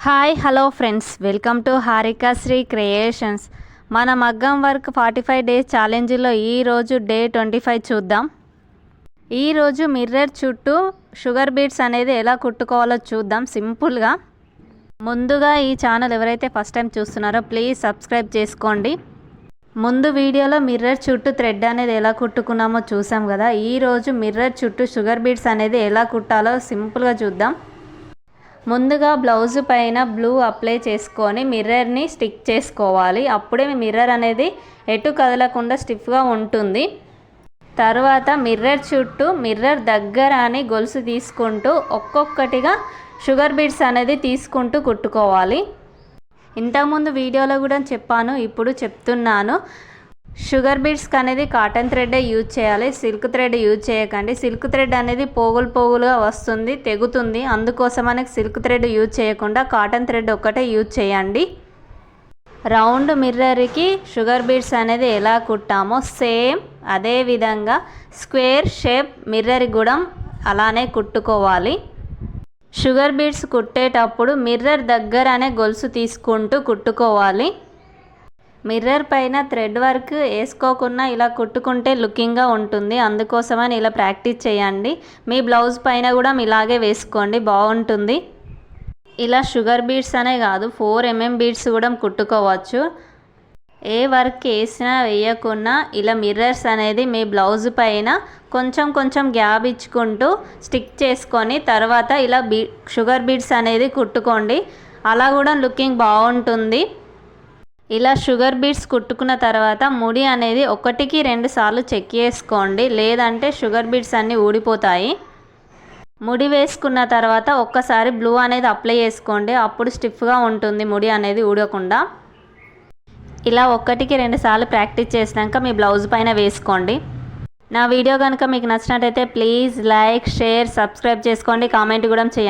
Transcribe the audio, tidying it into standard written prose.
Hi hello friends, welcome to Harika Sri creations. మన మగ్గం work 45 days ఛాలెంజ్లో ఈరోజు డే 25 చూద్దాం. ఈరోజు మిర్రర్ చుట్టూ షుగర్ బీడ్స్ అనేది ఎలా కుట్టుకోవాలో చూద్దాం సింపుల్గా. ముందుగా ఈ ఛానల్ ఎవరైతే ఫస్ట్ టైం చూస్తున్నారో ప్లీజ్ సబ్స్క్రైబ్ చేసుకోండి. ముందు వీడియోలో మిర్రర్ చుట్టూ థ్రెడ్ అనేది ఎలా కుట్టుకున్నామో చూసాం కదా. ఈరోజు మిర్రర్ చుట్టూ షుగర్ బీడ్స్ అనేది ఎలా కుట్టాలో సింపుల్గా చూద్దాం. ముందుగా బ్లౌజ్ పైన బ్లూ అప్లై చేసుకొని మిర్రర్ని స్టిక్ చేసుకోవాలి. అప్పుడే మిర్రర్ అనేది ఎటు కదలకుండా స్టిఫ్గా ఉంటుంది. తర్వాత మిర్రర్ చుట్టూ మిర్రర్ దగ్గర అని గొలుసు తీసుకుంటూ ఒక్కొక్కటిగా షుగర్ బీడ్స్ అనేది తీసుకుంటూ కుట్టుకోవాలి. ఇంతకుముందు వీడియోలో కూడా చెప్పాను, ఇప్పుడు చెప్తున్నాను. షుగర్ బీడ్స్కి అనేది కాటన్ థ్రెడ్డే యూజ్ చేయాలి, సిల్క్ థ్రెడ్ యూజ్ చేయకండి. సిల్క్ థ్రెడ్ అనేది పోగులుగా వస్తుంది, తెగుతుంది. అందుకోసం మనకి సిల్క్ థ్రెడ్ యూజ్ చేయకుండా కాటన్ థ్రెడ్ ఒక్కటే యూజ్ చేయండి. రౌండ్ మిర్రర్కి షుగర్ బీడ్స్ అనేది ఎలా కుట్టామో సేమ్ అదే విధంగా స్క్వేర్ షేప్ మిర్రర్ కూడా అలానే కుట్టుకోవాలి. షుగర్ బీడ్స్ కుట్టేటప్పుడు మిర్రర్ దగ్గరనే గొలుసు తీసుకుంటూ కుట్టుకోవాలి. మిర్రర్ పైన థ్రెడ్ వర్క్ వేసుకోకుండా ఇలా కుట్టుకుంటే లుకింగ్గా ఉంటుంది. అందుకోసమని ఇలా ప్రాక్టీస్ చేయండి. మీ బ్లౌజ్ పైన కూడా ఇలాగే వేసుకోండి, బాగుంటుంది. ఇలా షుగర్ బీడ్స్ అనే కాదు, 4mm బీడ్స్ కూడా కుట్టుకోవచ్చు. ఏ వర్క్ వేసినా వేయకున్నా ఇలా మిర్రర్స్ అనేది మీ బ్లౌజ్ పైన కొంచెం గ్యాప్ ఇచ్చుకుంటూ స్టిక్ చేసుకొని తర్వాత ఇలా షుగర్ బీడ్స్ అనేది కుట్టుకోండి. అలా కూడా లుకింగ్ బాగుంటుంది. ఇలా షుగర్ బీడ్స్ కుట్టుకున్న తర్వాత ముడి అనేది 1-2 సార్లు చెక్ చేసుకోండి, లేదంటే షుగర్ బీడ్స్ అన్నీ ఊడిపోతాయి. ముడి వేసుకున్న తర్వాత ఒక్కసారి బ్లూ అనేది అప్లై చేసుకోండి, అప్పుడు స్టిఫ్గా ఉంటుంది, ముడి అనేది ఊడకుండా. ఇలా 1-2 సార్లు ప్రాక్టీస్ చేసినాక మీ బ్లౌజ్ పైన వేసుకోండి. నా వీడియో కనుక మీకు నచ్చినట్టయితే ప్లీజ్ లైక్, షేర్, సబ్స్క్రైబ్ చేసుకోండి, కామెంట్ కూడా చేయండి.